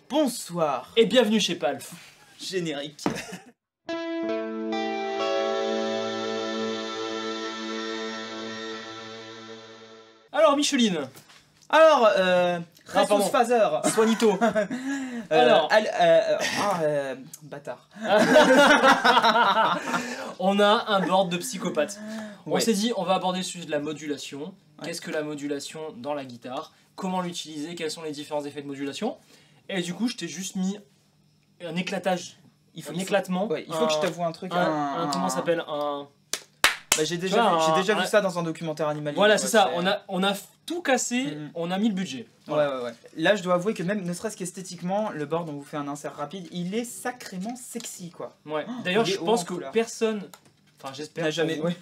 Bonsoir et bienvenue chez Palf. Générique. Alors Micheline. Alors, pardon. Jesus Phaser. Swanito. Alors. Bâtard. On a un board de psychopathe. On Ouais. s'est dit, on va aborder le sujet de la modulation. Ouais. Qu'est-ce que la modulation dans la guitare? Comment l'utiliser? Quels sont les différents effets de modulation? Et du coup, je t'ai juste mis un éclatage. Un éclatement. Ouais, il faut que je t'avoue un truc. Comment ça s'appelle? Bah, j'ai déjà vu un- ça dans un documentaire animalier. Voilà, quoi, c'est ça. On a tout cassé, Mhm. on a mis le budget. Voilà. Ouais. Là, je dois avouer que même, ne serait-ce qu'esthétiquement, le board, on vous fait un insert rapide, il est sacrément sexy, quoi. Ouais. D'ailleurs, il est je haut pense en que couleur. personne. Enfin, j'espère. N'a jamais. pour vous.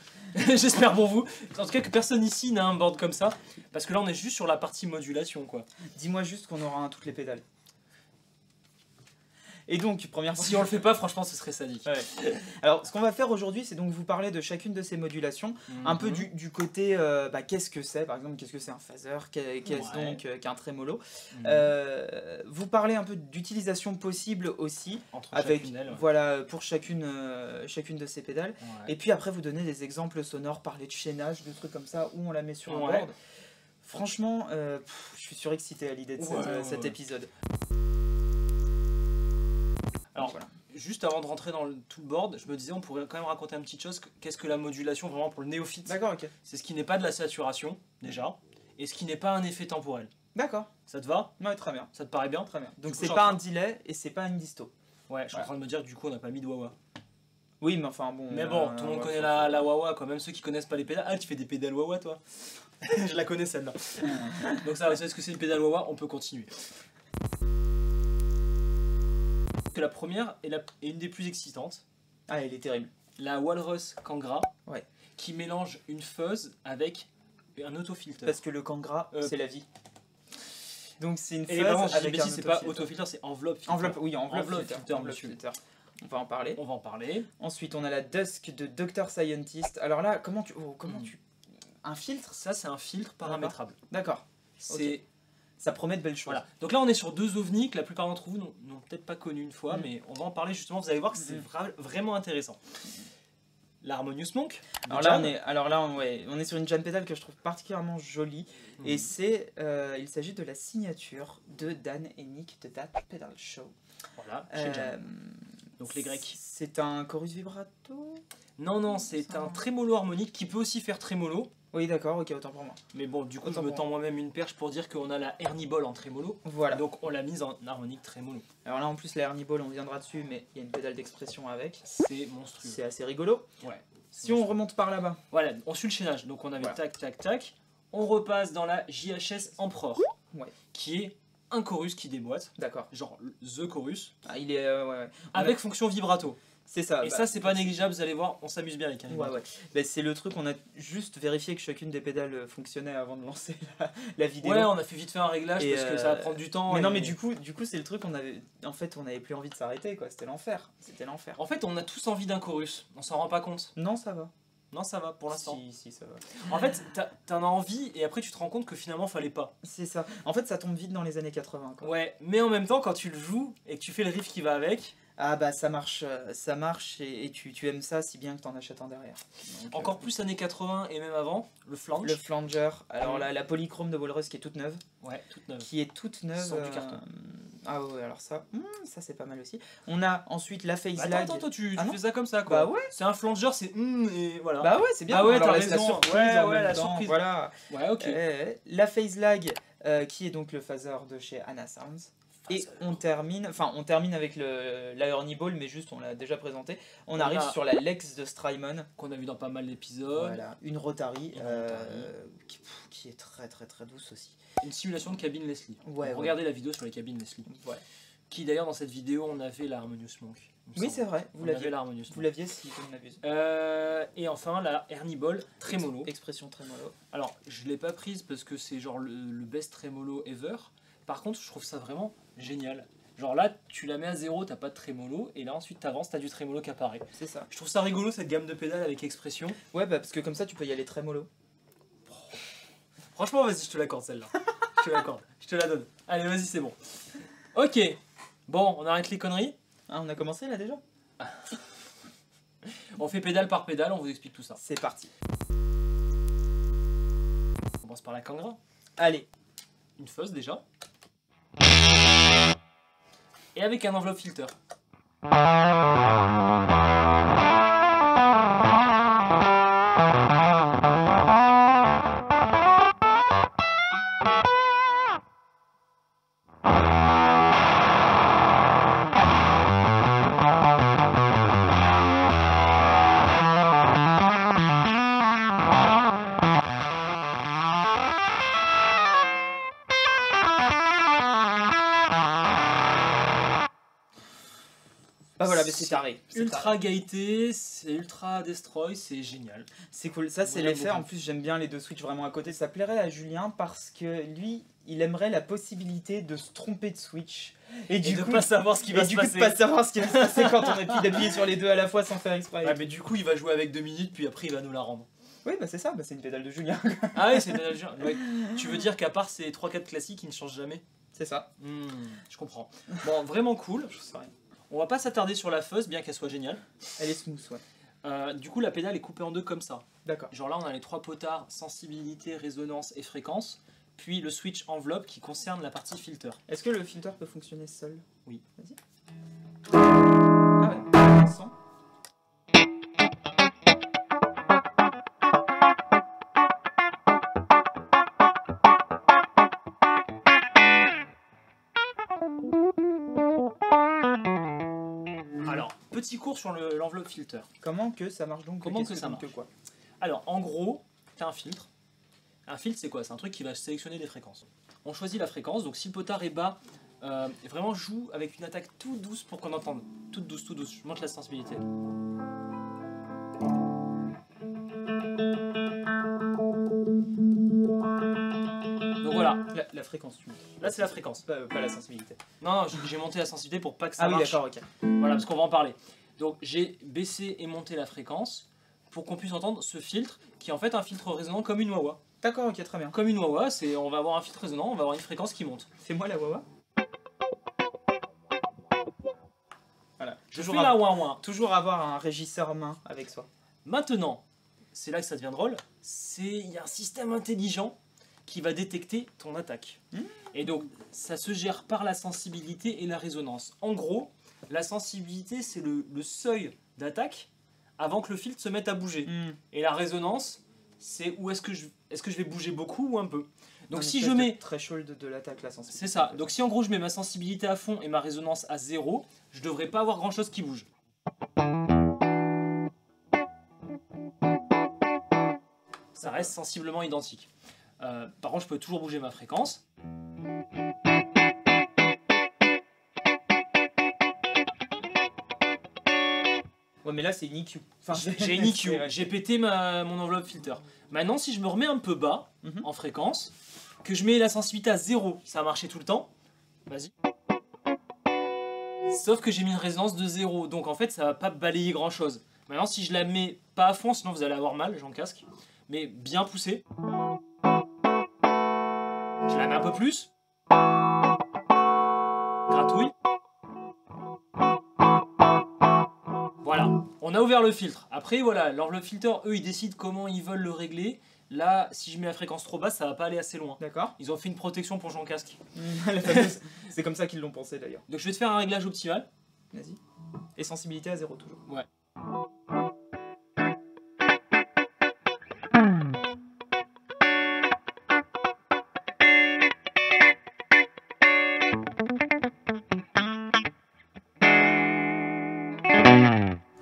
Ouais. J'espère pour vous. En tout cas, que personne ici n'a un board comme ça. Parce que là, on est juste sur la partie modulation, quoi. Dis-moi juste qu'on aura toutes les pédales. Et donc, première Si on le fait pas, franchement, ce serait sadique. Ouais. Alors, ce qu'on va faire aujourd'hui, c'est donc vous parler de chacune de ces modulations, un peu du côté, qu'est-ce que c'est, par exemple, qu'est-ce que c'est un phaser, qu'est-ce Ouais. donc qu'un trémolo. Mhm. Vous parler un peu d'utilisation possible aussi, Entre avec, chacune d'elles, ouais. voilà, pour chacune de ces pédales. Ouais. Et puis après, vous donner des exemples sonores, parler de chaînage, de trucs comme ça, où on la met sur un Ouais. board. Franchement, je suis surexcité à l'idée de cet Ouais. épisode. Alors, Voilà. juste avant de rentrer dans tout le board, je me disais, on pourrait quand même raconter une petite chose. Qu'est-ce que la modulation vraiment pour le néophyte? D'accord, ok. C'est ce qui n'est pas de la saturation, déjà, et ce qui n'est pas un effet temporel. D'accord. Ça te va? Ouais, très bien. Ça te paraît bien? Très bien. Du Donc coup, c'est je suis pas en un delay et c'est pas une disto. Ouais, je suis en Ouais. train de me dire que du coup, on n'a pas mis de wah-wah. Oui, mais enfin bon. Mais bon, tout le monde ouais, connaît faut- la wah-wah, quoi. Même ceux qui connaissent pas les pédales. Ah, tu fais des pédales wah-wah, toi? Je la connais, celle-là. Donc ça, vous savez ce que c'est une pédale wah-wah? On peut continuer. Que la première est une des plus excitantes. Ah, elle est terrible. La Walrus Kangra, Ouais. qui mélange une fuzz avec un autofilter. Parce que le Kangra, c'est la vie. Donc c'est une Et fuzz vraiment, je dis avec un bêtise, c'est pas autofilter. autofilter, c'est enveloppe filter. Enveloppe, oui, enveloppe filter. filter, Enveloppe monsieur. filter. On va en parler. On va en parler. Ensuite, on a la Dusk de Dr Scientist. Alors là, comment tu... Un filtre? Ça, c'est un filtre paramétrable. D'accord. C'est... Ça promet de belles choses. Voilà. Donc là, on est sur deux ovnis que la plupart d'entre vous n'ont peut-être pas connu une fois, Mm. mais on va en parler justement. Vous allez voir que c'est vraiment intéressant. L'Harmonious Monk. de Alors là, Jam. on est sur une jam pedal que je trouve particulièrement jolie. Mhm. Et il s'agit de la signature de Dan et Nick de That Pedal Show. Voilà, chez Jam. Donc les Grecs. C'est un chorus vibrato? Non, c'est un trémolo harmonique qui peut aussi faire trémolo. Oui, d'accord, ok, autant pour moi. Mais bon, du coup, Autant je me pour tends moi-même une perche pour dire qu'on a la Ernie Ball en trémolo. Voilà. Donc on l'a mise en harmonique trémolo. Alors là, en plus, la Ernie Ball, on viendra dessus, mais il y a une pédale d'expression avec. C'est monstrueux. C'est assez rigolo. Ouais. Si on remonte par là-bas. Voilà, on suit le chaînage. Donc on avait Voilà. tac, tac, tac. On repasse dans la JHS Emperor. Ouais. Qui est un chorus qui déboîte. D'accord. Genre The Chorus. Ah, il est. Ouais. Avec fonction vibrato. C'est ça. Et ça, c'est pas négligeable, vous allez voir, on s'amuse bien avec un Ouais, vibrato. ouais. Ben, c'est le truc, on a juste vérifié que chacune des pédales fonctionnait avant de lancer la vidéo. Ouais, on a fait vite fait un réglage Et parce que ça va prendre du temps. Mais et- non, mais du coup, c'est le truc, en fait, on avait plus envie de s'arrêter, quoi. C'était l'enfer. C'était l'enfer. En fait, on a tous envie d'un chorus. On s'en rend pas compte. Non, ça va. Non, ça va pour l'instant. Si, ça va. En fait, t'en as envie et après tu te rends compte que finalement fallait pas. C'est ça. En fait, ça tombe vite dans les années 80, quoi. Ouais, mais en même temps, quand tu le joues et que tu fais le riff qui va avec, Ah bah ça marche et tu aimes ça si bien que t'en achètes un derrière. Donc, encore plus années 80 et même avant, le flange. le flanger, alors la polychrome de Walrus qui est toute neuve. Ouais, toute neuve. Qui est toute neuve. Sans du carton. Ah ouais, alors ça c'est pas mal aussi. On a ensuite la phase lag. Attends, tu Ah non fais ça comme ça quoi. Bah ouais. C'est un flanger, c'est et voilà. Bah ouais, c'est bien. Ah ouais, on leur t'as laisse la raison. surprise Ouais, en ouais, même la temps, surprise. Voilà. Ouais, ok. La phase lag qui est donc le phaser de chez Anna Sounds. Et on termine avec la Ernie Ball, mais juste on l'a déjà présenté. On arrive a- sur la Lex de Strymon. Qu'on a vu dans pas mal d'épisodes. Voilà, une Rotary, Une Rotary. qui est très très très douce aussi. Une simulation de cabine Leslie. Ouais, Regardez la vidéo sur les cabines Leslie. Ouais. Qui d'ailleurs dans cette vidéo on avait la Harmonious Monk. il me Oui, semble. c'est vrai, vous On avait l'aviez. la Harmonious Vous Monk. l'aviez si je ne m'abuse. Et enfin la Ernie Ball Tremolo. Expression trémolo. Alors je l'ai pas prise parce que c'est genre le best Tremolo ever. Par contre je trouve ça vraiment génial. Genre là, tu la mets à 0, t'as pas de trémolo, et là ensuite t'avances, t'as du trémolo qui apparaît. C'est ça. Je trouve ça rigolo cette gamme de pédales avec expression. Ouais, bah parce que comme ça, tu peux y aller très mollo. Franchement, vas-y, je te l'accorde celle-là. Je te l'accorde, je te la donne. Allez, vas-y, c'est bon. Ok, bon, on arrête les conneries. Ah, on a commencé là déjà? On fait pédale par pédale, on vous explique tout ça. C'est parti. On commence par la Kangra. Allez. Une fuzz déjà. Et avec un enveloppe filter. Bah voilà, mais c'est taré. Ultra gaieté, c'est ultra destroy, c'est génial. C'est cool. Ça, c'est Voilà, l'effet. beaucoup. En plus, j'aime bien les deux Switch vraiment à côté. Ça plairait à Julien parce que lui, il aimerait la possibilité de se tromper de Switch. Et de pas savoir ce qui va se du coup, passer. de pas savoir ce qui va se passer quand on appuie d'appuyer sur les deux à la fois sans faire exprès. Ouais, mais du coup, il va jouer avec 2 minutes, puis après, il va nous la rendre. Oui, bah c'est ça. Bah, c'est une pédale de Julien. Ah ouais, c'est ouais. Tu veux dire qu'à part ces 3-4 classiques, ils ne changent jamais? C'est ça. Je comprends. Bon, vraiment cool. Je sais rien. On va pas s'attarder sur la fuzz, bien qu'elle soit géniale. Elle est smooth, ouais. Du coup, la pédale est coupée en deux comme ça. D'accord. Genre là, on a les 3 potards, sensibilité, résonance et fréquence. Puis le switch enveloppe qui concerne la partie filter. Est-ce que le filter peut fonctionner seul? Oui. Vas-y. Ah ouais. Sans. Alors, petit cours sur l'enveloppe filter. Comment que ça marche donc? Comment Qu'est-ce que ça donc marche quoi? Alors, en gros, tu as un filtre. Un filtre, c'est quoi? C'est un truc qui va sélectionner des fréquences. On choisit la fréquence, donc si le potard est bas, vraiment joue avec une attaque toute douce pour qu'on entende. Toute douce, toute douce. Je monte la sensibilité. Donc voilà, La fréquence, tu montes. là c'est la fréquence. Pas la sensibilité. Non, j'ai monté la sensibilité pour pas que ça Ah oui, marche. d'accord, ok. Voilà, parce qu'on va en parler. Donc j'ai baissé et monté la fréquence pour qu'on puisse entendre ce filtre qui est en fait un filtre résonant comme une wah-wah. D'accord, ok, très bien. Comme une wah-wah, on va avoir un filtre résonant, on va avoir une fréquence qui monte. Fais-moi la wawa. Voilà. Je fais la wah-wah. Toujours avoir un régisseur main avec soi. Maintenant, c'est là que ça devient drôle, il y a un système intelligent qui va détecter ton attaque. Et donc, ça se gère par la sensibilité et la résonance. En gros, la sensibilité, c'est le seuil d'attaque avant que le filtre se mette à bouger. Et la résonance, c'est où est-ce que je vais bouger beaucoup ou un peu. Donc si je mets... threshold de l'attaque, la sensibilité. C'est ça. Donc si en gros je mets ma sensibilité à fond et ma résonance à 0, je devrais pas avoir grand chose qui bouge. Ça reste sensiblement identique. Par contre, je peux toujours bouger ma fréquence. Ouais, mais là, c'est une EQ. Enfin, J'ai une EQ, j'ai pété mon enveloppe filter. Maintenant, si je me remets un peu bas en fréquence, que je mets la sensibilité à 0, ça a marché tout le temps. Vas-y. Sauf que j'ai mis une résonance de 0, donc en fait, ça va pas balayer grand chose. Maintenant, si je la mets pas à fond, sinon vous allez avoir mal, j'en casque, mais bien poussé. Je la mets un peu plus. Gratouille. Voilà, on a ouvert le filtre. Après, voilà, l'enveloppe filter, eux, ils décident comment ils veulent le régler. Là, si je mets la fréquence trop basse, ça va pas aller assez loin. D'accord. Ils ont fait une protection pour Jean Casque. C'est comme ça qu'ils l'ont pensé d'ailleurs. Donc je vais te faire un réglage optimal. Vas-y. Et sensibilité à 0 toujours. Ouais.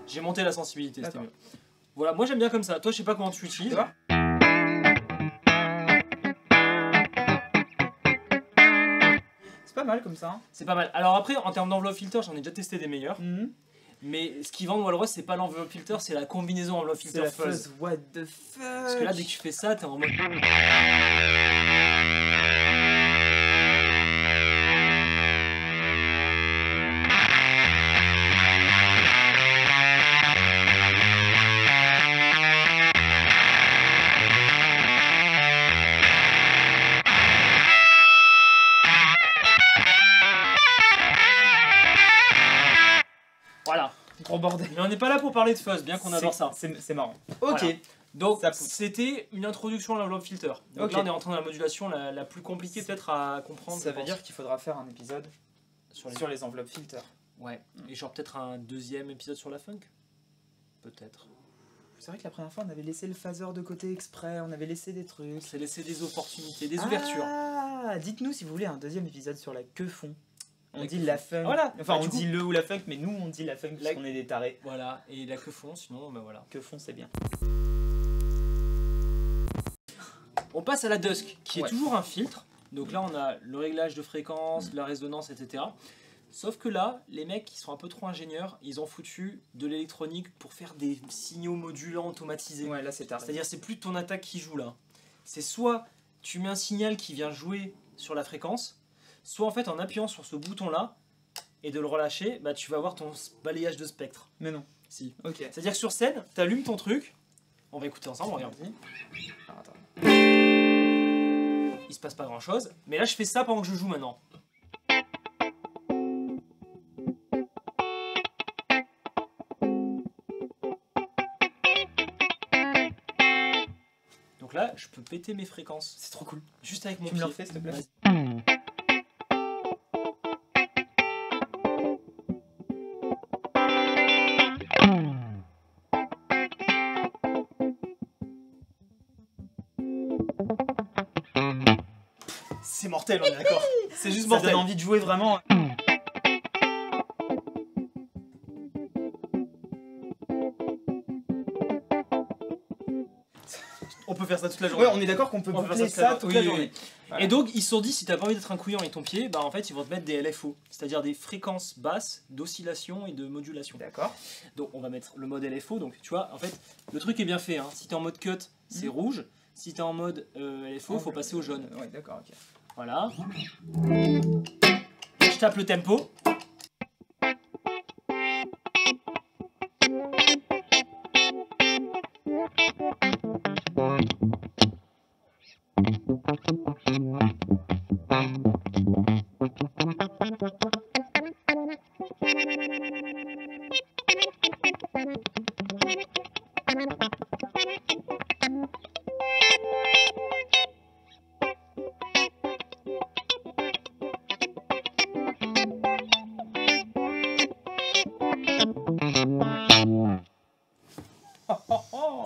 J'ai monté la sensibilité, c'était mieux. Voilà, moi j'aime bien comme ça. Toi, je sais pas comment tu l'utilises. C'est pas mal comme ça. Hein. C'est pas mal. Alors après, en termes d'enveloppe filter, j'en ai déjà testé des meilleurs. Mais ce qui vend Walrus, c'est pas l'enveloppe filter, c'est la combinaison enveloppe filter fuzz. What the fuck? Parce que là, dès que tu fais ça, t'es en mode. on n'est pas là pour parler de fuzz, bien qu'on adore ça. C'est marrant. Ok. Voilà. Donc Ça pousse. c'était une introduction à l'enveloppe filter. Donc Ok. là on est rentré dans la modulation la plus compliquée peut-être à comprendre. Ça je veut pense. dire qu'il faudra faire un épisode sur les enveloppes filter. Ouais. Et genre peut-être un deuxième épisode sur la funk. Peut-être. C'est vrai que la première fois on avait laissé le phaser de côté exprès, on avait laissé des trucs. C'est laisser des opportunités, des ouvertures. Ah, dites-nous si vous voulez un deuxième épisode sur la queue fond. On La dit queue la fond. funk. Voilà. Enfin, Bah, on du coup- dit le ou la funk, mais nous on dit la funk parce qu'on est des tarés. Voilà. Et la queue fond, sinon bah voilà. Queue fond, c'est bien. On passe à la dusk, qui est Ouais. toujours un filtre. Donc là, on a le réglage de fréquence, la résonance, etc. Sauf que là, les mecs qui sont un peu trop ingénieurs, ils ont foutu de l'électronique pour faire des signaux modulants automatisés. Ouais, là c'est taré. C'est-à-dire, c'est plus ton attaque qui joue là. C'est soit tu mets un signal qui vient jouer sur la fréquence, soit en fait en appuyant sur ce bouton-là et de le relâcher, bah, tu vas avoir ton balayage de spectre. Mais non. Si. Ok. C'est-à-dire que sur scène, tu allumes ton truc. On va écouter ensemble, regarde. Vas-y. Alors, attends. Il se passe pas grand chose. Mais là, je fais ça pendant que je joue maintenant. Donc là, je peux péter mes fréquences C'est trop cool. juste avec mon Tu me pied. le refais s'il te plaît? Vas-y. C'est mortel, on est d'accord. C'est juste Ça mortel. donne envie de jouer vraiment. On peut faire ça toute la journée. Ouais, on est d'accord qu'on peut On peut boucler faire ça ça toute la oui, oui, journée. oui. Voilà. Et donc, ils se sont dit, si t'as pas envie d'être un couillon avec ton pied, bah en fait, ils vont te mettre des LFO, c'est-à-dire des fréquences basses d'oscillation et de modulation. D'accord. Donc, on va mettre le mode LFO. Donc, tu vois, en fait, le truc est bien fait. Hein. Si t'es en mode cut, c'est rouge. Si t'es en mode LFO, faut passer au jaune. Ouais, d'accord, ok. Voilà. Je tape le tempo.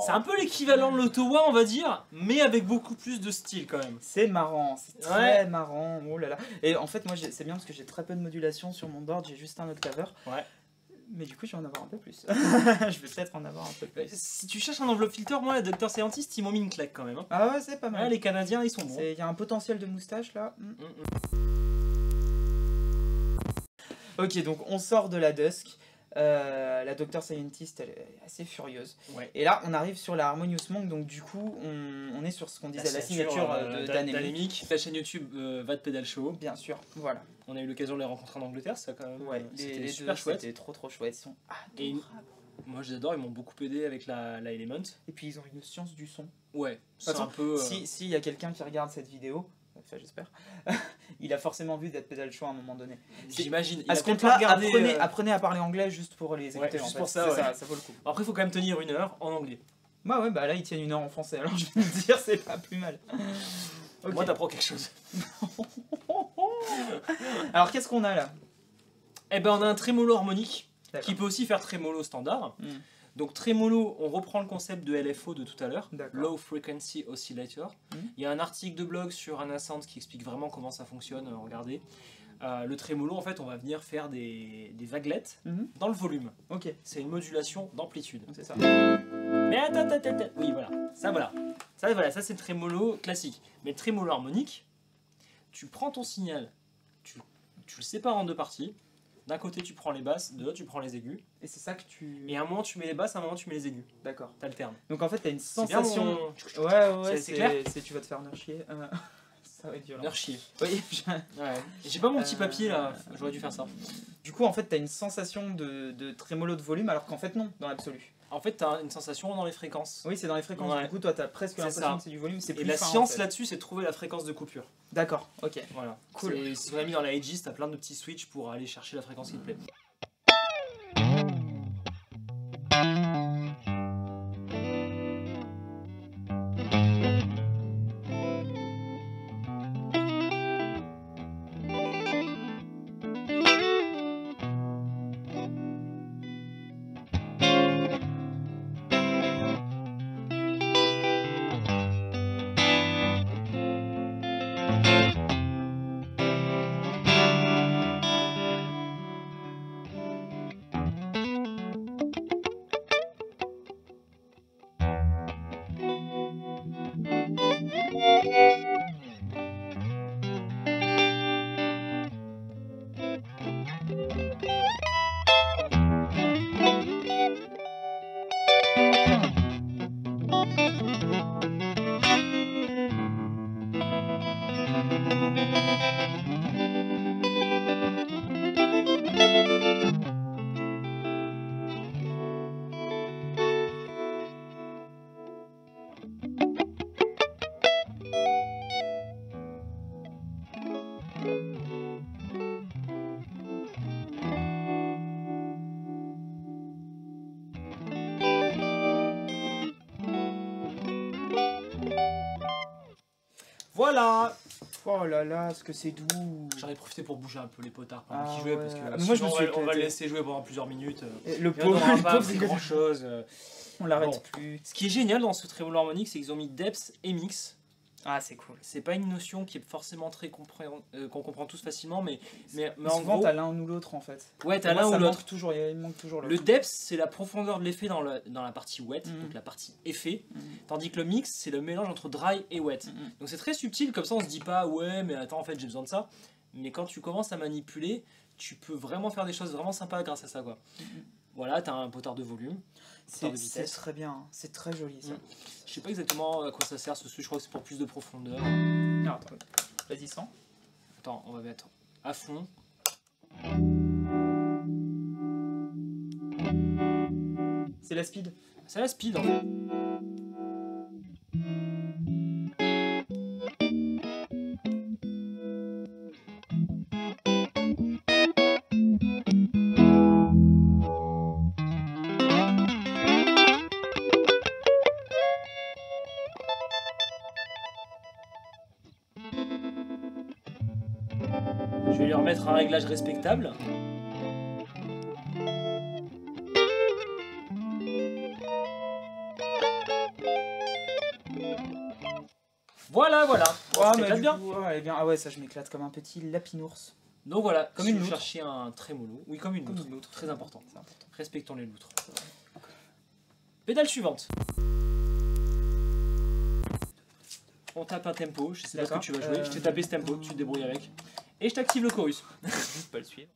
C'est un peu l'équivalent de l'Ottawa, on va dire, mais avec beaucoup plus de style quand même. C'est marrant, c'est très Ouais. marrant. Oh là là. Et en fait, moi, c'est bien parce que j'ai très peu de modulation sur mon board, j'ai juste un octaveur. Ouais. Mais du coup, je vais en avoir un peu plus. Je vais peut-être en avoir un peu plus. Si tu cherches un enveloppe filter, moi, les Dr Scientist, ils m'ont mis une claque quand même. Hein. Ah ouais, c'est pas Ouais, mal. les Canadiens, ils sont bons. Il y a un potentiel de moustache là. Ok, donc on sort de la Dusk. La Dr Scientist, elle est assez furieuse. Ouais. Et là, on arrive sur la Harmonious Monk, donc du coup, on est sur ce qu'on disait, la signature d'Anemic. d'Anemic. La chaîne YouTube Va de Pedal Show. Bien sûr, voilà. On a eu l'occasion de les rencontrer en Angleterre, ça quand même. Ouais, C'était les super deux, chouette. C'était trop chouette. Ils sont Et adorables. moi, je les adore, ils m'ont beaucoup aidé avec la Element. Et puis ils ont une science du son. Ouais, c'est Attends, un peu. Si y a quelqu'un qui regarde cette vidéo, enfin j'espère, il a forcément vu Dead Pedal Show à un moment donné. J'imagine. Il À a ce peut-être compte-là, pas regardé, apprenez à parler anglais juste pour les Ouais, écouter. juste en pour fait. ça, C'est ouais. ça vaut le coup. Après, il faut quand même tenir 1 heure en anglais. Ouais, bah là ils tiennent 1 heure en français, alors je vais me dire, c'est pas plus mal. Ok. Moi, t'apprends quelque chose. Alors qu'est-ce qu'on a là? Eh ben, on a un trémolo harmonique D'accord. qui peut aussi faire trémolo standard. Hmm. Donc, trémolo, on reprend le concept de LFO de tout à l'heure, D'accord. Low Frequency Oscillator. Il y a un article de blog sur Anasound qui explique vraiment comment ça fonctionne. Regardez. Le trémolo, en fait, on va venir faire des vaguelettes Mhm. dans le volume. Ok, C'est une modulation d'amplitude. c'est ça. Mais attends. Oui, voilà. Ça, c'est le trémolo classique. Mais le trémolo harmonique, tu prends ton signal, tu le sépares en deux parties. D'un côté, tu prends les basses, de l'autre, tu prends les aigus. Et c'est ça que tu... Et à un moment, tu mets les basses, à un moment, tu mets les aigus. D'accord. T'alternes. Donc en fait t'as une C'est bien sensation... mon- Ouais, C'est clair tu vas te faire chier. Ça va être violent. Leur chier. Oui, Ouais. J'ai pas mon petit papier là, j'aurais dû faire ça. Du coup, en fait, t'as une sensation de trémolo de volume, alors qu'en fait, non, dans l'absolu. En fait, t'as une sensation dans les fréquences. Oui, c'est dans les fréquences. Ouais. Du coup, toi, t'as presque C'est l'impression ça. que c'est du volume. C'est Et plus la fin, en science fait. là-dessus, c'est de trouver la fréquence de coupure. D'accord, ok. Voilà. Cool. Si on a mis dans la Aegis, t'as plein de petits switches pour aller chercher la fréquence qui te plaît. Voilà. Oh là là, ce que c'est doux. J'en ai profité pour bouger un peu les potards pendant Ah qu'ils jouaient ouais. parce que Ah, mais moi, je me sinon, suis on va le éclaté. laisser jouer pendant plusieurs minutes. Et le Et on pauvre, n'aura le pas pauvre, appris c'est grand chose. on l'arrête Bon. plus. Ce qui est génial dans ce trémolo harmonique, c'est qu'ils ont mis depth et mix. Ah, c'est cool. C'est pas une notion qui est forcément très qu'on comprend tous facilement, mais en Souvent, gros, t'as l'un ou l'autre en fait. ouais, t'as Moi, l'un ça ou l'autre. manque toujours, il manque toujours Le l'autre. depth, c'est la profondeur de l'effet dans la partie wet, Mhm. donc la partie effet, Mhm. tandis que le mix, c'est le mélange entre dry et wet. Mhm. Donc c'est très subtil, comme ça on se dit pas ouais, mais attends, en fait j'ai besoin de ça. Mais quand tu commences à manipuler, tu peux vraiment faire des choses vraiment sympas grâce à ça, quoi. Mhm. Voilà, t'as un potard de volume. C'est de vitesse. très bien, hein. C'est très joli ça. Mhm. Je sais pas exactement à quoi ça sert ce switch, je crois que c'est pour plus de profondeur. Non, attends, vas-y, sans. Attends, on va mettre à fond. C'est la speed. C'est la speed en fait. Je vais lui remettre un réglage respectable. Voilà, voilà. Ah, Ça mais t'éclate du bien. coup, ouais, elle est bien. Ah ouais, ça je m'éclate comme un petit lapinours. Donc voilà, Comme si une vous loutre. cherchez un trémolo. Oui, comme une Comme loutre. une loutre. Très important. C'est important. Respectons les loutres. Pédale suivante. On tape un tempo, je sais pas ce que D'accord. tu vas jouer. Je t'ai tapé ce tempo, tu te débrouilles avec. Et je t'active le chorus. Juste pas le suivre.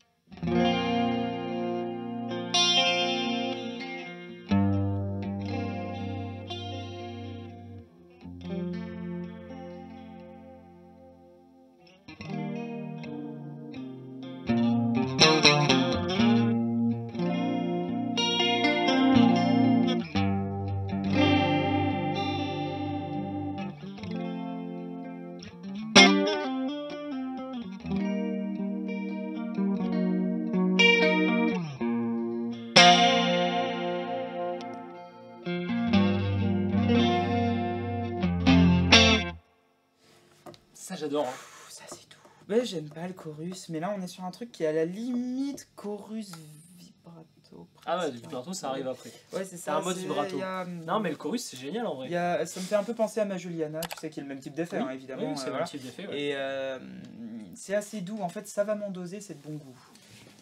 Ça j'adore. Hein. Pff, ça c'est tout. Mais j'aime pas le chorus, mais là on est sur un truc qui est à la limite chorus vibrato. Ah ouais, presque. du vibrato ça arrive après. Ouais, c'est C'est ça. un mode c'est- vibrato. il y a, Non mais le chorus c'est génial en vrai. ça me fait un peu penser à ma Juliana, tu sais, qui est le même type d'effet, Oui, hein, évidemment. oui, c'est le voilà. même type d'effet. Ouais. Et c'est assez doux, en fait, savamment dosé, c'est de bon goût.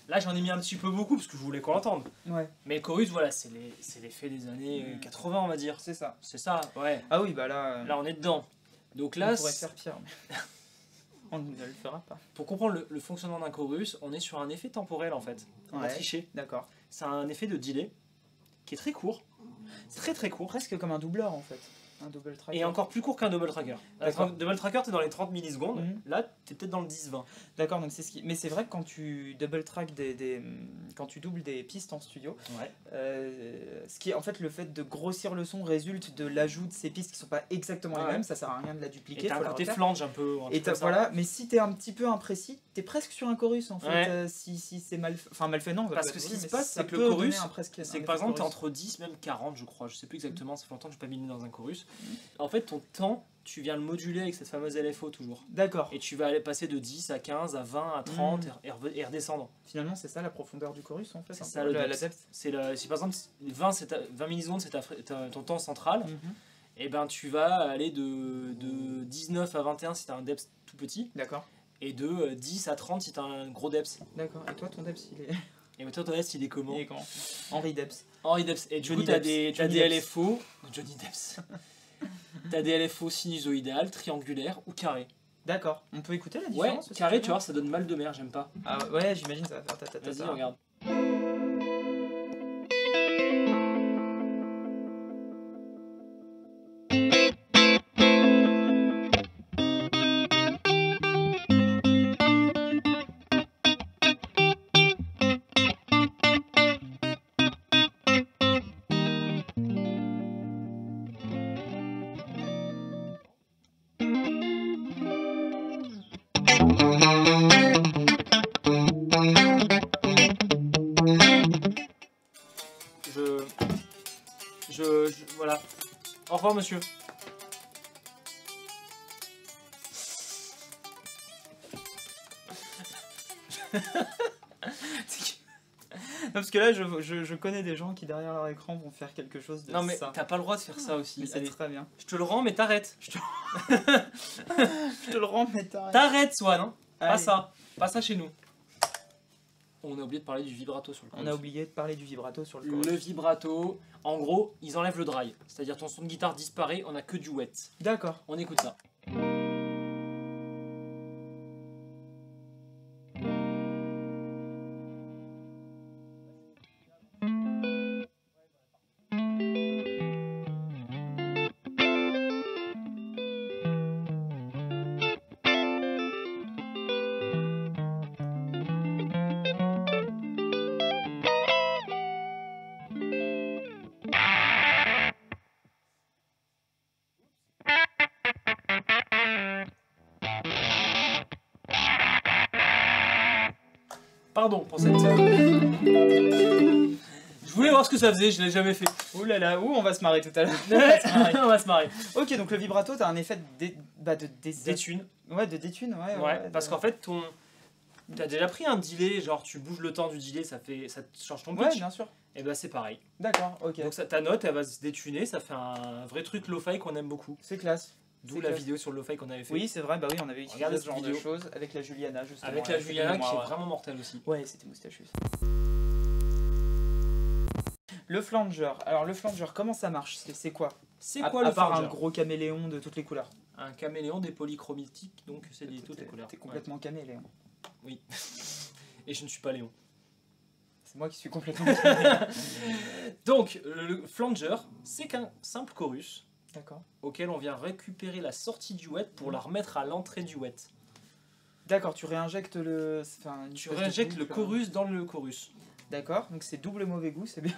Là j'en ai mis un petit peu beaucoup parce que je voulais qu'on l'entende. Ouais, Mais le chorus voilà, c'est l'effet des années 80 on va dire. c'est ça. C'est ça, ouais. Ah oui, bah là, Là on est dedans. Donc on là, pourrait faire pire, mais on ne le fera pas. pour comprendre le fonctionnement d'un chorus, on est sur un effet temporel en fait. On va Ouais. tricher. D'accord. C'est un effet de delay qui est très court. C'est très très court. Presque comme un doubleur, en fait. Un double track. Et encore plus court qu'un double tracker. D'accord. Double tracker, t'es dans les 30 millisecondes. Mhm. Là, t'es peut-être dans le 10-20. D'accord, donc c'est ce qui. Mais c'est vrai que quand tu double track quand tu doubles des pistes en studio, Ouais. ce qui est en fait le fait de grossir le son résulte de l'ajout de ces pistes qui sont pas exactement Ah les ouais. mêmes, ça sert à rien de la Et dupliquer. t'as faut un la côté refaire. flange un peu. un Et truc comme ça. voilà, mais si t'es un petit peu imprécis, t'es presque sur un chorus en fait, Ouais. si c'est mal fait. Enfin, mal fait, non. ça Parce peut que être ce joli, qui se mais passe, ça c'est que peut le donner chorus, presque c'est un que par effet exemple, t'es chorus. entre 10, même 40, je crois. Je sais plus exactement, ça fait longtemps que je n'ai pas mis dans un chorus. En fait, ton temps, tu viens le moduler avec cette fameuse LFO toujours. D'accord. Et tu vas aller passer de 10 à 15, à 20, à 30 et redescendre. Finalement, c'est ça la profondeur du chorus en fait. C'est un ça peu, le la depth. depth. Si par exemple 20 millisecondes c'est ton temps central, Mhm. et ben tu vas aller de 19 à 21 si tu as un depth tout petit, D'accord. et de 10 à 30 si tu as un gros depth. D'accord. Et toi, ton depth, il est. Et maintenant ton depth il est comment? Il est comment? Henri Depth. Henri Depth. Et du Johnny coup, t'as Depth. des Johnny Depth. LFO. Johnny Depth. T'as des LFO sinusoïdales, triangulaires ou carrés. D'accord. On peut écouter la Ouais, différence aussi, carré, tu tu vois, ça donne mal de mer, j'aime pas. Ah ouais, j'imagine ça va faire ta. Vas-y, regarde. Voilà. Au revoir, monsieur. Non, parce que là, je connais des gens qui derrière leur écran vont faire quelque chose de Non, mais ça. t'as pas le droit de faire ça aussi. Mais c'est Allez, très bien. je te le rends, mais t'arrêtes. Je te le rends, mais t'arrêtes. T'arrêtes, Swan. Hein. Pas Allez. ça. Pas ça chez nous. On a oublié de parler du vibrato sur le chorus. On a oublié de parler du vibrato sur le chorus. Le vibrato, en gros, ils enlèvent le dry. C'est-à-dire ton son de guitare disparaît, on a que du wet. D'accord. On écoute ça. Pardon pour cette... Je voulais voir ce que ça faisait, je l'ai jamais fait. Ouh là là, on va se marrer tout à l'heure. On va se marrer. Ok, donc le vibrato, t'as un effet de Détune. Ouais, de détune, ouais. Ouais, parce qu'en fait, t'as déjà pris un delay, genre tu bouges le temps du delay, ça te change ton Ouais, pitch. bien sûr. Et bah c'est pareil. D'accord, ok. Donc ta note, elle va se détuner, ça fait un vrai truc lo-fi qu'on aime beaucoup. C'est classe. D'où C'est la classe. vidéo sur le lo-fi qu'on avait fait. Oui, c'est vrai, bah oui, on avait utilisé Regardez ce genre cette de vidéo. choses avec la Juliana, justement. Avec la ouais, Juliana c'était qui est moi, ouais. vraiment mortelle aussi. Ouais, c'était moustachu. Le flanger. Alors, le flanger, comment ça marche? C'est quoi? C'est À quoi le part un flanger? gros caméléon de toutes les couleurs. Un caméléon des polychromatiques, donc c'est des toutes les couleurs. T'es complètement caméléon. Ouais. Oui. Et je ne suis pas Léon. C'est moi qui suis complètement caméléon. Donc, le flanger, c'est qu'un simple chorus D'accord. auquel on vient récupérer la sortie du wet pour la remettre à l'entrée du wet. D'accord, tu réinjectes le. Enfin, une Tu espèce de réinjectes le boucle. chorus dans le chorus. D'accord, donc c'est double mauvais goût, c'est bien.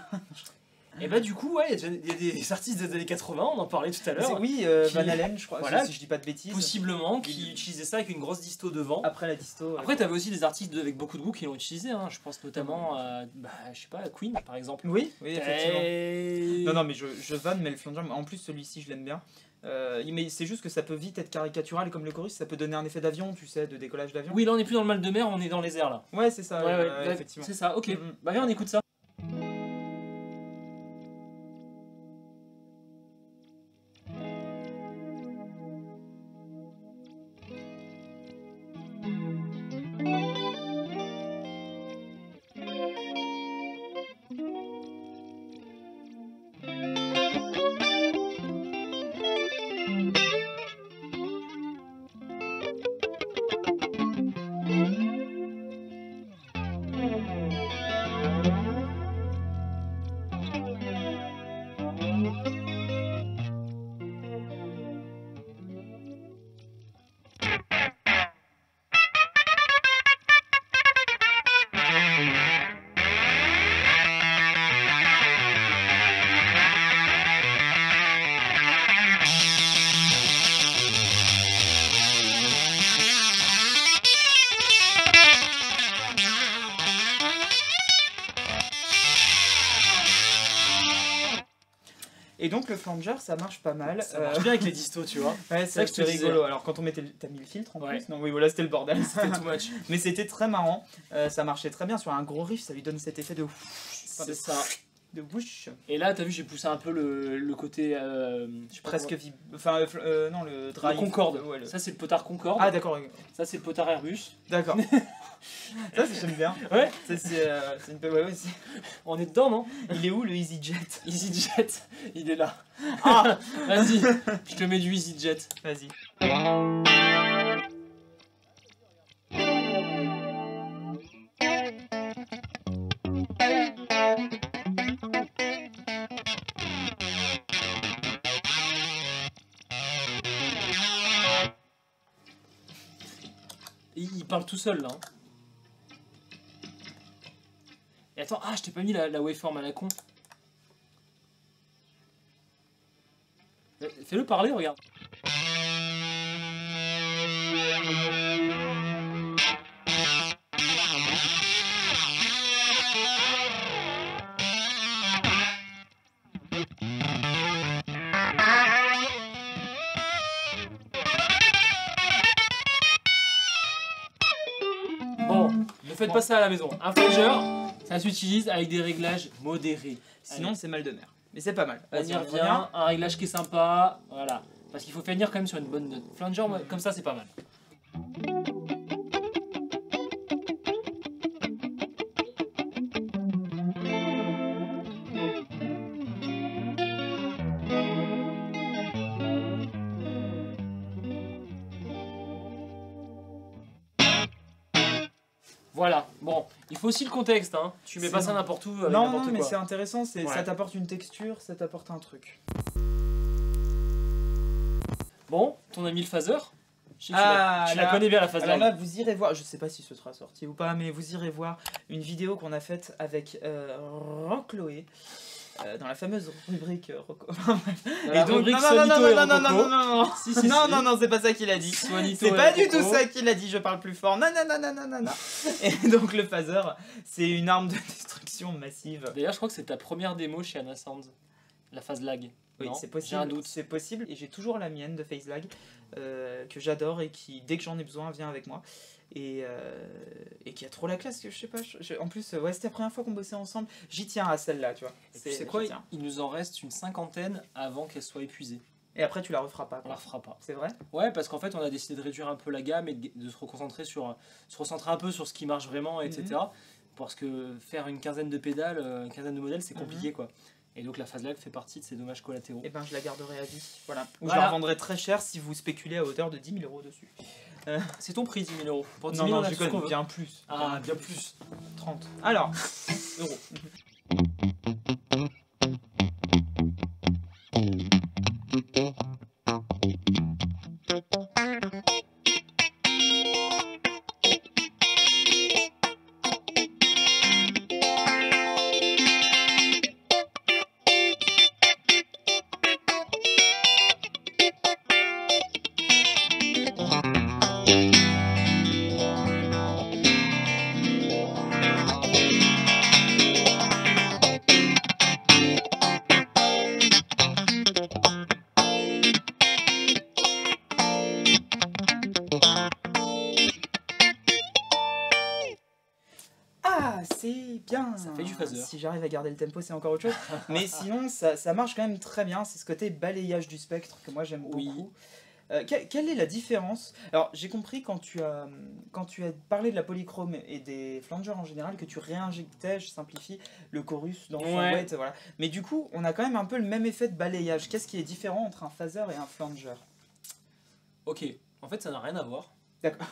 Et bah du coup, ouais, il y a des artistes des années 80, on en parlait tout à l'heure, Oui, qui- Van Halen, je crois, voilà, si je dis pas de bêtises. possiblement, qui utilisaient ça avec une grosse disto devant. Après la disto. Après, t'avais aussi des artistes avec beaucoup de goût qui l'ont utilisé, hein. Je pense notamment à, je sais pas, à Queen par exemple. Oui, effectivement. Et... Non, mais je vanne, mais le flanger, en plus celui-ci je l'aime bien. Mais c'est juste que ça peut vite être caricatural comme le chorus, ça peut donner un effet d'avion, tu sais, de décollage d'avion. Oui, là on est plus dans le mal de mer, on est dans les airs là. Ouais, c'est ça, Ouais, effectivement. c'est ça, ok. Mhm. Bah viens, on écoute ça. Et donc le flanger, ça marche pas mal. Ça marche bien avec les distos, tu vois. Ouais, ça que je te disais. rigolo. Alors quand on mettait, t'as mis le filtre en Ouais. plus. Non, oui, voilà, c'était le bordel. C'était too much. Mais c'était très marrant. Ça marchait très bien sur un gros riff. Ça lui donne cet effet de. C'est ça. De whoosh. Et là, t'as vu, j'ai poussé un peu le côté. Je sais pas Presque comment- Enfin, non, le drive. le Concorde. Ouais, Ça, c'est le potard Concorde. Ah, d'accord. Ça, c'est le potard Airbus. D'accord. Ça, j'aime bien. Ouais. Ça, c'est une. Ouais, On est dedans, non? Il est où le EasyJet? EasyJet, il est là. Ah, Vas-y, je te mets du EasyJet. vas-y. Il parle tout seul là. Hein. Et attends, je t'ai pas mis la waveform à la con. Fais-le parler, regarde. Bon, ne faites pas ça à la maison. Un flanger, ça s'utilise avec des réglages modérés. Sinon, c'est mal de mer. Mais c'est pas mal. On Vas-y, y on revient, revient. un réglage qui est sympa, voilà. Parce qu'il faut finir quand même sur une bonne note. Flanger, comme ça, c'est pas mal. Voilà, bon, il faut aussi le contexte, hein. Tu mets pas ça n'importe où, avec Non, n'importe non, mais quoi. c'est intéressant. Ouais. Ça t'apporte une texture, ça t'apporte un truc. Bon, ton ami le phaser, je sais que Ah, tu la là- connais bien la phase Alors live. là, vous irez voir, je sais pas si ce sera sorti ou pas, mais vous irez voir une vidéo qu'on a faite avec Rock-Chloé dans la fameuse rubrique Rocco. La rubrique non, Swanito et non, non, Rococo. non, non, non, Si, si, non, si. non, non, c'est pas ça qu'il a dit. Swanito C'est et pas du Rococo. tout ça qu'il a dit, je parle plus fort. Non, non, non, non, non, non, non. Et donc le phaser, c'est une arme de destruction massive. D'ailleurs, je crois que c'est ta première démo chez Anna Sounds, la phase lag. Oui, Non, c'est possible. J'ai un doute. C'est possible. Et j'ai toujours la mienne de FaceLag que j'adore et qui, dès que j'en ai besoin, vient avec moi. Et qui a trop la classe que je sais pas. En plus, ouais, c'était la première fois qu'on bossait ensemble. J'y tiens à celle-là, tu vois. Et tu sais quoi, j'y tiens. il nous en reste une cinquantaine avant qu'elle soit épuisée. Et après, tu la referas pas. On quoi. la refera pas. C'est vrai? Ouais, parce qu'en fait, on a décidé de réduire un peu la gamme et de se reconcentrer se recentrer un peu sur ce qui marche vraiment, etc. Parce que faire une quinzaine de pédales, une quinzaine de modèles, c'est compliqué, quoi. Et donc la phase lag fait partie de ces dommages collatéraux. Et ben, je la garderai à vie. Voilà. Ou je Voilà. la revendrai très cher si vous spéculez à hauteur de 10 000 € dessus. C'est ton prix, 10 000 euros. Pour 10 Non, 000, non, on a je tout ce qu'on connais veut. bien plus. Ah, bien plus. 30. Alors, euros. Ah, c'est bien. Ça fait du phaser. Si j'arrive à garder le tempo, c'est encore autre chose. Mais sinon, ça marche quand même très bien. C'est ce côté balayage du spectre que moi j'aime Oui. beaucoup. Quelle est la différence? Alors, j'ai compris quand tu as parlé de la polychrome et des flangers en général que tu réinjectais, je simplifie, le chorus dans son Ouais. wet, voilà. Mais du coup, on a quand même un peu le même effet de balayage. Qu'est-ce qui est différent entre un phaser et un flanger? Ok, en fait, ça n'a rien à voir. D'accord.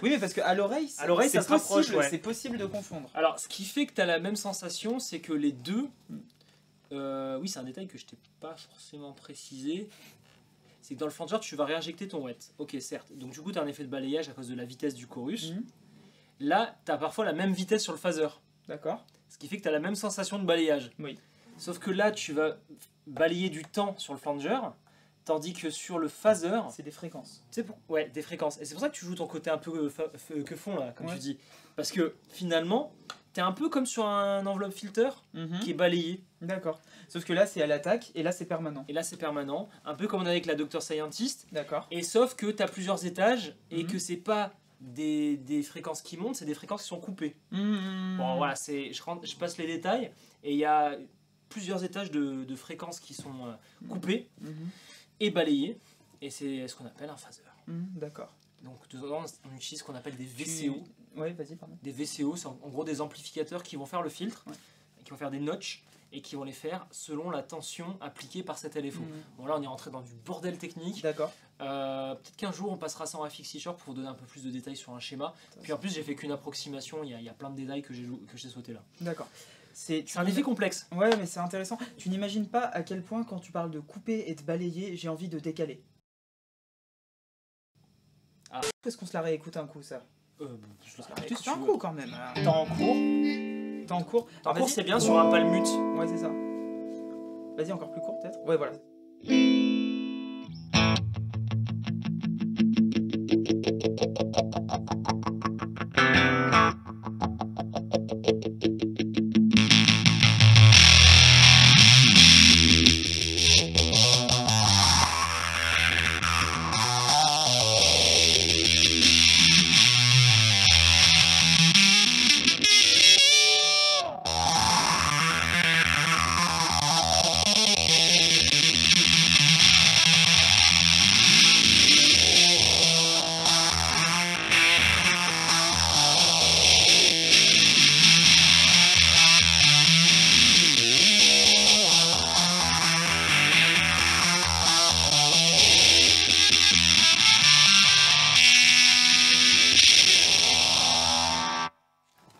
Oui, mais parce qu'à l'oreille, À l'oreille, ça se rapproche, possible, ouais. c'est possible de confondre. Alors, ce qui fait que tu as la même sensation, c'est que les deux. Oui, c'est un détail que je t'ai pas forcément précisé. C'est que dans le flanger, tu vas réinjecter ton wet. Ok, certes. Donc, du coup, tu as un effet de balayage à cause de la vitesse du chorus. Mhm. Là, tu as parfois la même vitesse sur le phaser. D'accord. Ce qui fait que tu as la même sensation de balayage. Oui. Sauf que là, tu vas balayer du temps sur le flanger, tandis que sur le phaser, C'est des fréquences. c'est pour... ouais, des fréquences. Et c'est pour ça que tu joues ton côté un peu que fond, là, comme Ouais. tu dis. Parce que finalement, tu t'es un peu comme sur un enveloppe filter qui est balayé. D'accord. Sauf que là, c'est à l'attaque et là, c'est permanent. Et là, c'est permanent. Un peu comme on a avec la Dr Scientist. D'accord. Et sauf que t'as plusieurs étages et que c'est pas des fréquences qui montent, c'est des fréquences qui sont coupées. Bon, voilà, je passe les détails. Et il y a plusieurs étages de fréquences qui sont coupées et balayées. Et c'est ce qu'on appelle un phaser. D'accord. Donc, dedans, on utilise ce qu'on appelle des VCO. Ouais, vas-y, pardon. Des VCO, c'est en gros des amplificateurs qui vont faire le filtre, qui vont faire des notches et qui vont les faire selon la tension appliquée par cet LFO. Bon, là, on est rentré dans du bordel technique. D'accord. Peut-être qu'un jour, on passera ça en FX Feature pour vous donner un peu plus de détails sur un schéma. Puis en plus, j'ai fait qu'une approximation, il y a plein de détails que j'ai sauté là. D'accord. C'est un effet complexe. Ouais, mais c'est intéressant. Tu n'imagines pas à quel point, quand tu parles de couper et de balayer, j'ai envie de décaler. Ah. Est-ce qu'on se la réécoute un coup, ça? Je le sais. C'est un coup quand même. T'es en cours. T'es en cours. En cours, c'est bien sur un palmute. Ouais, c'est ça. Vas-y, encore plus court peut-être. Ouais, voilà.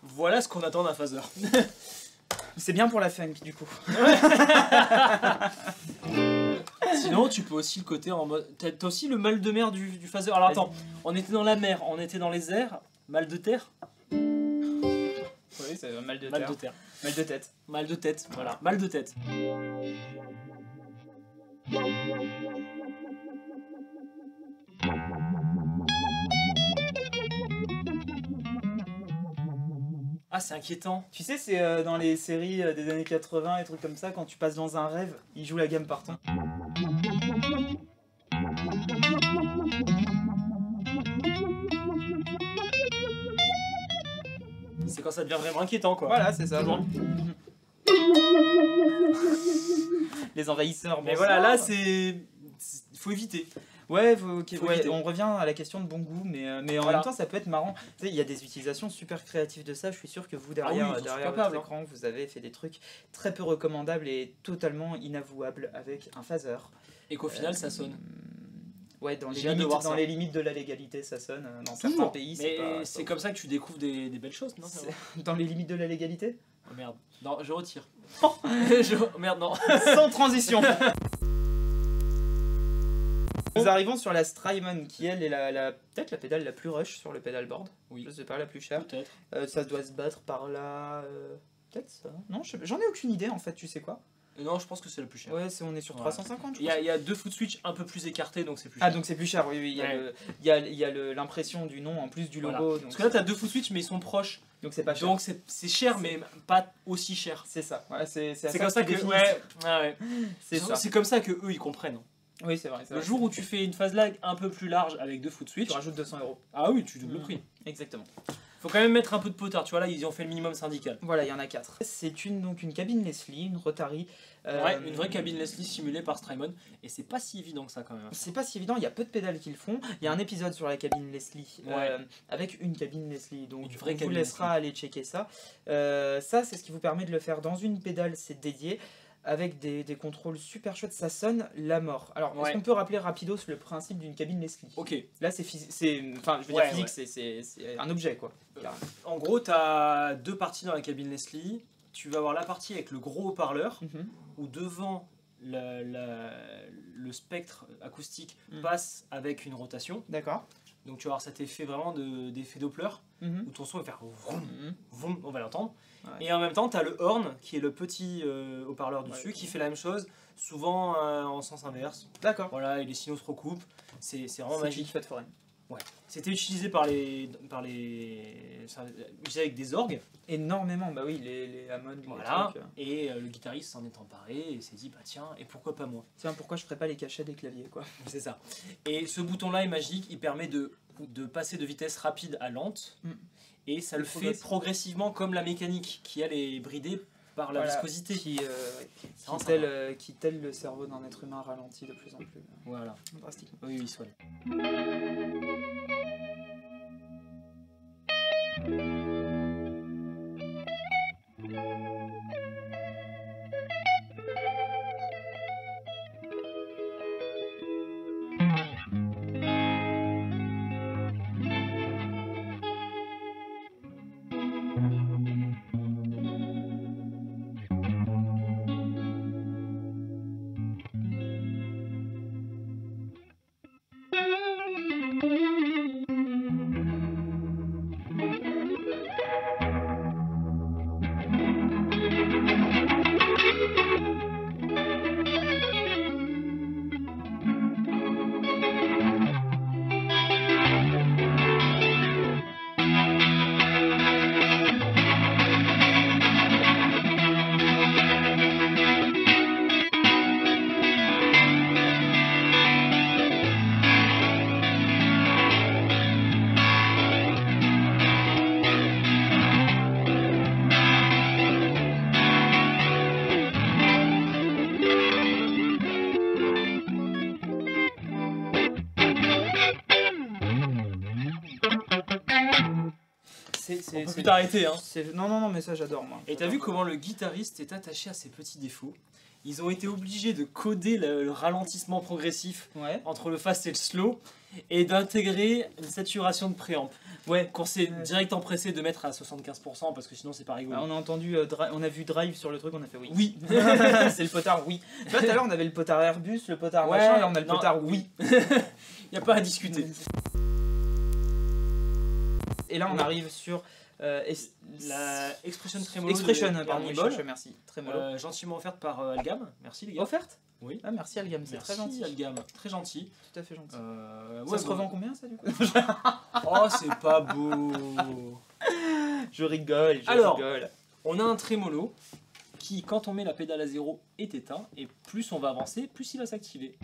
Voilà ce qu'on attend d'un phaser. C'est bien pour la funk du coup. Sinon, tu peux aussi le côté en mode. T'as aussi le mal de mer du phaser. Alors attends, on était dans la mer, on était dans les airs. Mal de terre. Oui, c'est mal de Mal terre. de terre. Mal de tête. Mal de tête, voilà. Mal de tête. Ah, c'est inquiétant. Tu sais, c'est dans les séries des années 80 et trucs comme ça, quand tu passes dans un rêve, ils jouent la gamme partant. C'est quand ça devient vraiment inquiétant, quoi. Voilà, c'est ça. Toujours. Les envahisseurs. Mais bon voilà, sang. là, il faut éviter. Ouais, Faut ouais, éviter. on revient à la question de bon goût, mais en Voilà. même temps, ça peut être marrant. Tu sais, il y a des utilisations super créatives de ça. Je suis sûr que vous, derrière, Ah oui, ils sont derrière super votre capables, écran, vous avez fait des trucs très peu recommandables et totalement inavouables avec un phaser. Et qu'au final, ça sonne. Ouais, dans J'ai hâte de voir ça. les limites de la légalité, ça sonne. Dans certains Toujours. pays, Mais c'est comme ça que tu découvres des belles choses, non? Dans les limites de la légalité. Oh merde. Non, je retire. Oh. Merde, non. Sans transition. Nous arrivons sur la Strymon qui elle est peut-être la pédale la plus rush sur le pedalboard. Oui. Je sais pas, la plus chère. Peut-être. Ça doit se battre par là. Peut-être ça. Non, j'en ai aucune idée en fait, tu sais quoi. Non, je pense que c'est le plus cher. Ouais, on est sur Voilà. 350 je Il crois. y a deux foot switch un peu plus écartés, donc c'est plus cher. Ah, donc c'est plus cher, oui, oui. Ouais. Il y a l'impression du nom en plus du logo. Voilà. Donc Parce que là, t'as deux foot switch, mais ils sont proches. donc c'est pas cher. Donc c'est cher, mais pas aussi cher. C'est ça. Ouais, c'est C'est comme ça que. Ouais, ouais. C'est ça. C'est comme ça que eux ils comprennent. Oui, c'est vrai. Le jour où tu fais une phase lag un peu plus large avec deux foot switch, tu rajoutes 200 €. ah oui, tu doubles le prix. Exactement. Faut quand même mettre un peu de potard, tu vois là, ils ont fait le minimum syndical. Voilà, il y en a 4. C'est donc une cabine Leslie, une Rotary. Ouais, une vraie cabine Leslie simulée par Strymon, et c'est pas si évident que ça quand même. C'est pas si évident, il y a peu de pédales qui le font. Il y a un épisode sur la cabine Leslie Ouais. avec une cabine Leslie, donc Une vraie on vous cabine laissera aller checker ça. Ça, c'est ce qui vous permet de le faire dans une pédale, c'est dédié, avec des contrôles super chouettes, ça sonne la mort. Alors, Ouais. est-ce qu'on peut rappeler rapidos le principe d'une cabine Leslie? Ok, Là, c'est enfin, je veux Ouais, dire physique, c'est un objet, quoi. en gros, t'as deux parties dans la cabine Leslie. Tu vas avoir la partie avec le gros haut-parleur, Mhm. où devant le spectre acoustique Mm. passe avec une rotation. D'accord. Donc tu vas avoir cet effet vraiment d'effet Doppler, Mhm. où ton son va faire vroom, Mhm. vroom, on va l'entendre. Ouais. Et en même temps, tu as le horn, qui est le petit haut-parleur dessus, Ouais. qui fait la même chose, souvent en sens inverse. D'accord. Voilà, et les signaux se recoupent. C'est vraiment C'est magique. Bigfoot Foreign. Ouais. C'était utilisé utilisé avec des orgues. Énormément, bah oui, les Hammond, les Voilà. trucs. Et le guitariste s'en est emparé et s'est dit, bah tiens, et pourquoi pas moi? Tiens, pourquoi je ferais pas les cachets des claviers, quoi. C'est ça. Et ce bouton-là est magique, il permet de passer de vitesse rapide à lente. Et ça le fait progressivement comme la mécanique, qui elle est bridée par la viscosité. Qui, tel le cerveau d'un être humain ralentit de plus en plus. Voilà. Drastiquement. Oui, soit. On peut plus t'arrêter, hein. Non, mais ça j'adore moi. Et t'as vu comment le guitariste est attaché à ses petits défauts? Ils ont été obligés de coder le ralentissement progressif entre le fast et le slow et d'intégrer une saturation de préamp. Ouais. Qu'on s'est direct empressé de mettre à 75% parce que sinon c'est pas rigolo. On a entendu, on a vu Drive sur le truc, on a fait oui. Oui. C'est le potard oui. Là tout à l'heure on avait le potard Airbus, le potard machin, et là on a le potard oui. Y a pas à discuter. Et là on arrive sur la Expression Tremolo. Pardon, merci. Tremolo. Gentiment offerte par Algam. Merci les gars. Offerte? Oui. Ah merci Algam, c'est très gentil. Merci Algam, très gentil. Tout à fait gentil. Ça se revend combien ça du coup? Oh c'est pas beau. Je rigole, rigole. On a un trémolo qui, quand on met la pédale à 0, est éteint, et plus on va avancer, plus il va s'activer.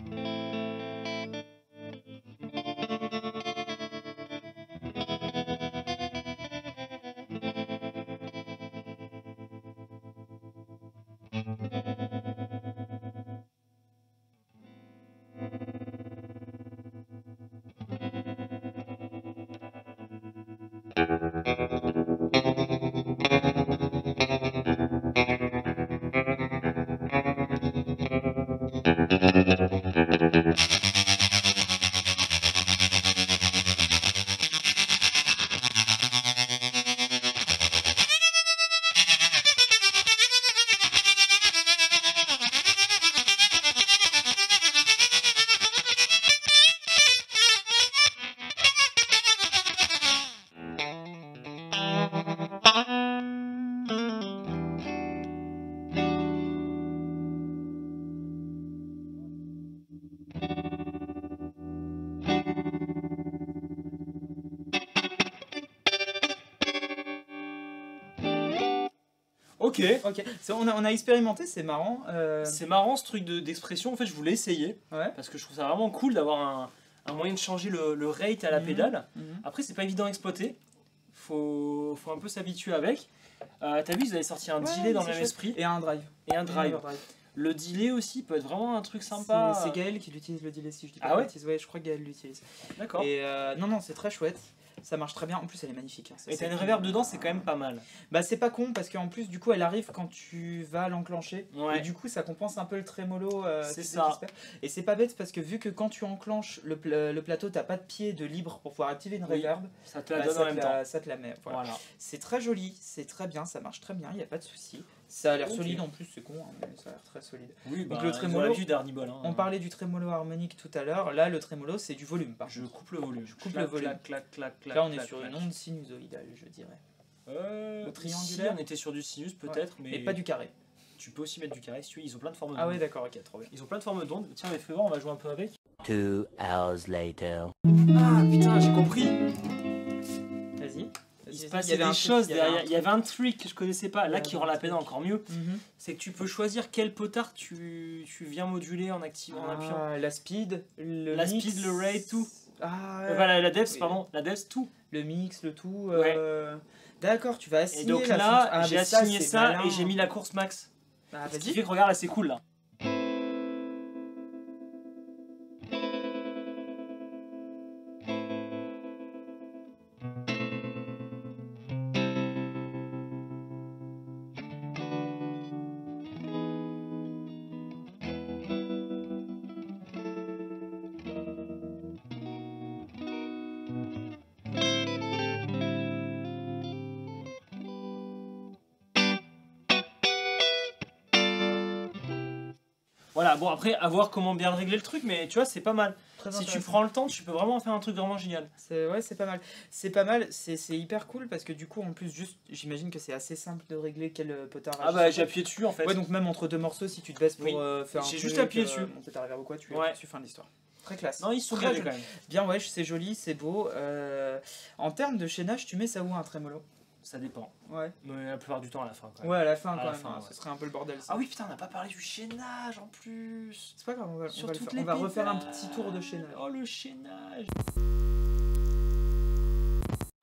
Ok. On a expérimenté, c'est marrant. C'est marrant ce truc d'expression, en fait je voulais essayer. Parce que je trouve ça vraiment cool d'avoir un moyen de changer le rate à la pédale. Après c'est pas évident à exploiter. Faut un peu s'habituer avec. T'as vu, ils avaient sorti un delay dans le même esprit. Et un drive. Le delay aussi peut être vraiment un truc sympa. C'est Gaël qui l'utilise le delay si je dis pas. Ah ouais, je crois que Gaël l'utilise. D'accord. Et non, c'est très chouette. Ça marche très bien. En plus, elle est magnifique. Hein. Et t'as une reverb dedans, c'est quand même pas mal. Bah, c'est pas con parce qu'en plus, du coup, elle arrive quand tu vas l'enclencher. Ouais. Et du coup, ça compense un peu le trémolo. C'est ça. Et c'est pas bête parce que vu que quand tu enclenches le plateau, t'as pas de pied de libre pour pouvoir activer une reverb. Ça te la donne en même temps. Ça te la met. Voilà. C'est très joli, c'est très bien, ça marche très bien, il n'y a pas de souci. Ça a l'air solide en plus, c'est con, hein, mais ça a l'air très solide. Oui, donc le trémolo, hein. On parlait du trémolo harmonique tout à l'heure, là le trémolo c'est du volume par contre. Je coupe le volume. Clac. Là on est sur une onde sinusoïdale, je dirais. Au triangulaire, on était sur du sinus peut-être, mais pas du carré. Tu peux aussi mettre du carré si tu veux, ils ont plein de formes d'ondes. Ah ouais d'accord, ok, trop bien. Ils ont plein de formes d'ondes. Tiens, mais fais voir, on va jouer un peu avec. 2 hours later. Ah putain, j'ai compris. Vas-y. Il se Vas-y, passait y avait un des truc, choses il y avait derrière. un Il y avait un trick que je connaissais pas. Il y Là, avait qui un rend la peine truc. encore mieux. Mhm. C'est que tu peux choisir quel potard tu viens moduler en activant, en appuyant. Ah, la speed, le La mix. speed, le rate, tout. Ah, Voilà, la devs, oui. pardon. La devs, tout. Le mix, le tout. Ouais. D'accord, tu vas Et assigner donc la là, fonction- Ah, j'ai mais assigné c'est ça malin. et j'ai mis la course max. Ah, Ce qui vas-y. fait que regarde, là, c'est cool là. Voilà, bon après, à voir comment bien régler le truc, mais tu vois, c'est pas mal. Très Si tu intéressant. prends le temps, tu peux vraiment faire un truc vraiment génial. Ouais, c'est pas mal. C'est pas mal, c'est hyper cool parce que du coup, en plus, juste, j'imagine que c'est assez simple de régler quel potard Ah agit bah sur j'ai quoi. appuyé dessus en fait. Ouais, donc même entre deux morceaux, si tu te baisses pour Oui. faire un J'ai truc, juste appuyé dessus. monter ta reverb ou quoi, tu Ouais. fin de l'histoire. Très classe. Non, ils sont Très bien joli. quand même. Bien, ouais, c'est joli, c'est beau. En termes de chaînage, tu mets ça où un trémolo? Ça dépend. Ouais. Mais la plupart du temps à la fin quand même. Ouais, à la fin À quand la même. fin, Hein, ouais. Ce serait un peu le bordel. Ça. Ah oui, putain, on n'a pas parlé du chaînage en plus. C'est pas grave, on va, Sur on va le toutes faire. les On va refaire un pédales. petit tour de chaînage. Oh le chaînage.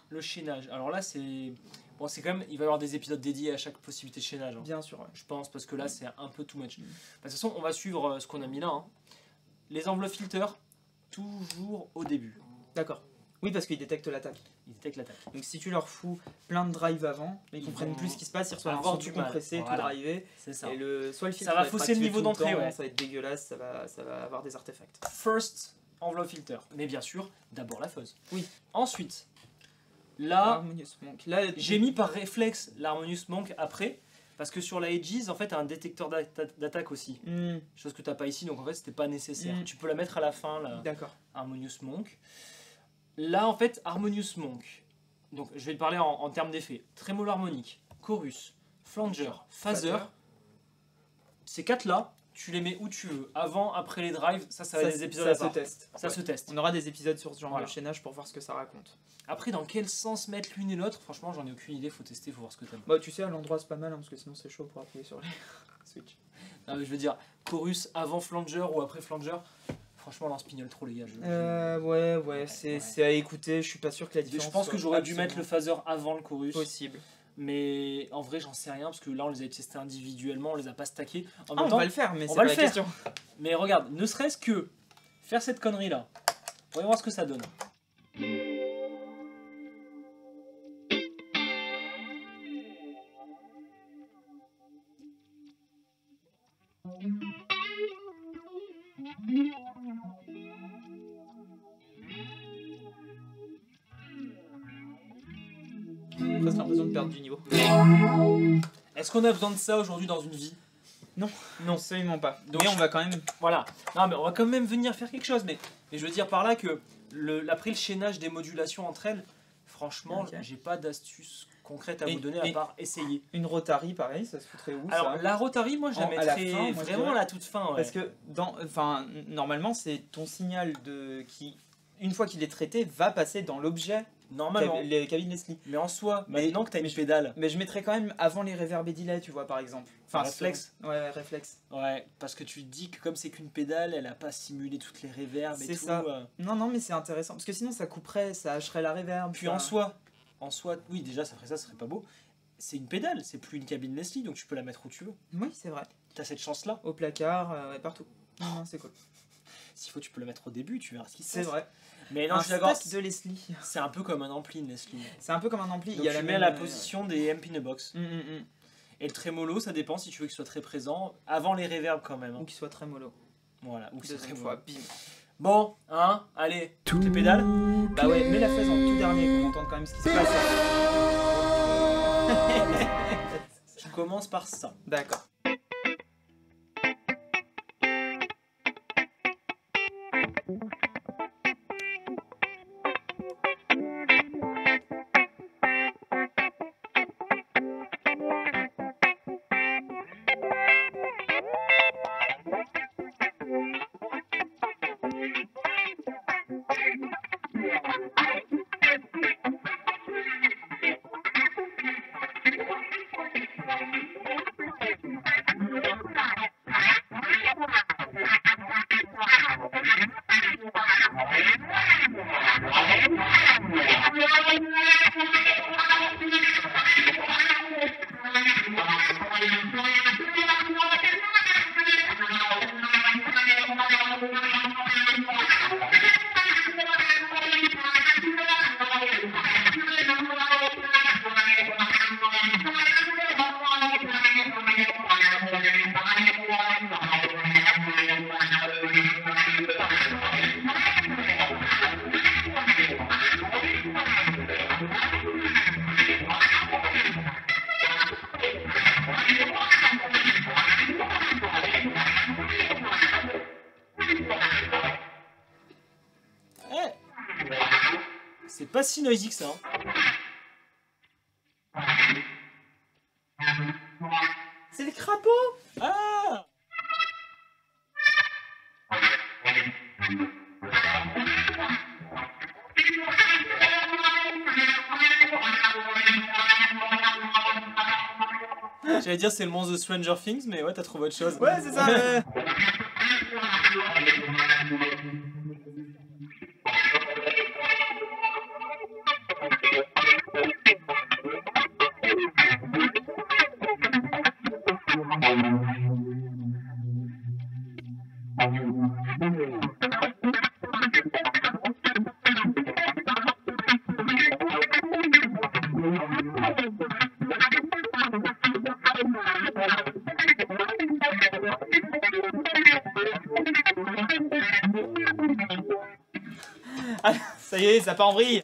Le chaînage. Alors là c'est bon, c'est quand même, il va y avoir des épisodes dédiés à chaque possibilité de chaînage. Hein. Bien sûr, ouais. Je pense parce que là c'est un peu too much. De toute façon, on va suivre ce qu'on a mis là. Hein. Les enveloppes filters toujours au début. D'accord. Oui, parce qu'ils détectent l'attaque. Ils détectent l'attaque. Donc si tu leur fous plein de drive avant, ils comprennent vont plus ce qui se passe, ils reçoivent un avoir son du tout mal. compressé, Voilà. tout drivé. C'est ça. Et soit le filtre Ça va être fausser le activé niveau tout le d'entrée, temps, ouais. ça va être dégueulasse, ça va avoir des artefacts. First envelope filter. Mais bien sûr, d'abord la fuzz. Oui. Ensuite, là, Harmonious Monk. Là, j'ai mis par réflexe l'Harmonious Monk après. Parce que sur la Aegis, en fait, t'as un détecteur d'attaque aussi. Hmm, Chose que t'as pas ici, donc en fait, c'était pas nécessaire. Mm. Tu peux la mettre à la fin, la D'accord. Harmonious Monk. Là, en fait, Harmonious Monk. Donc, je vais te parler en termes d'effets. Trémolo harmonique, chorus, flanger, phaser. Ces quatre-là, tu les mets où tu veux. Avant, après les drives, ça va être des épisodes à ça se part. teste. Ça Ouais. se teste. On aura des épisodes sur ce genre Voilà. de chaînage pour voir ce que ça raconte. Après, dans quel sens mettre l'une et l'autre, franchement, j'en ai aucune idée, faut tester, faut voir ce que t'aimes. Bah, tu sais, à l'endroit, c'est pas mal, hein, parce que sinon, c'est chaud pour appuyer sur les switch. Non, mais je veux dire, chorus avant flanger ou après flanger, franchement, lance pignole trop, les gars. Ouais, c'est à écouter. Je suis pas sûr que la différence. Je pense que soit j'aurais dû mettre absolument le phaser avant le chorus. possible. Mais en vrai, j'en sais rien parce que là, on les a testés individuellement, on les a pas stackés. En Ah, même on temps, va le faire, mais on c'est va pas le la faire. question. mais regarde, ne serait-ce que faire cette connerie là. Voyons voir ce que ça donne. J'ai presque l'impression de perdre du niveau. Est-ce qu'on a besoin de ça aujourd'hui dans une vie? Non, absolument pas. Donc, mais on va quand même. Voilà. Non, mais on va quand même venir faire quelque chose. Mais je veux dire par là que après le chaînage des modulations entre elles, franchement, Ok. j'ai pas d'astuce concrète à Et- vous donner à et- part essayer. Une Rotary, pareil, ça se foutrait où Alors, ça la Rotary, moi, je la À la mettrais fin, moi, je vraiment dirais. à la toute fin. Ouais. Parce que normalement, c'est ton signal qui, une fois qu'il est traité, va passer dans l'objet Normalement. les cabines Leslie. Mais en soi, Mais- maintenant que tu as une pédale, Mais je mettrais quand même avant les reverb et delay, tu vois, par exemple. Réflexe. Ouais, réflexe. ouais, parce que tu te dis que comme c'est qu'une pédale, elle a pas simulé toutes les reverbs et C'est tout. ça. Non, mais c'est intéressant. Parce que sinon, ça couperait, ça hacherait la reverb. Puis ça- en soi, oui, déjà, ça ferait ça, ce serait pas beau. C'est une pédale, c'est plus une cabine Leslie, donc tu peux la mettre où tu veux. Oui, c'est vrai. T'as cette chance-là. Au placard, ouais, partout. Non, c'est cool. S'il faut, tu peux la mettre au début, tu verras ce qui se C'est passe. vrai. Mais non, Un je suis d'accord, stack de Leslie. c'est un peu comme un ampli, une Leslie. C'est un peu comme un ampli. Donc Il y a tu la mets même à la position des MP in a box. Mm. Et le trémolo, ça dépend si tu veux qu'il soit très présent, avant les reverbs quand même. Ou Hein. qu'il soit très mollo. Voilà, ou c'est très Deuxième beau. fois, bim. Bon, hein, allez, toutes les pédales. Bah ouais, mets la fesse en tout dernier qu'on entende quand même ce qui se passe. Je commence par ça. D'accord. C'est pas si noisy que ça. C'est les crapauds. Ah! J'allais dire c'est le monstre de Stranger Things, mais ouais, t'as trouvé autre chose. Ouais, c'est ça. Ah, ça y est, ça part en vrille.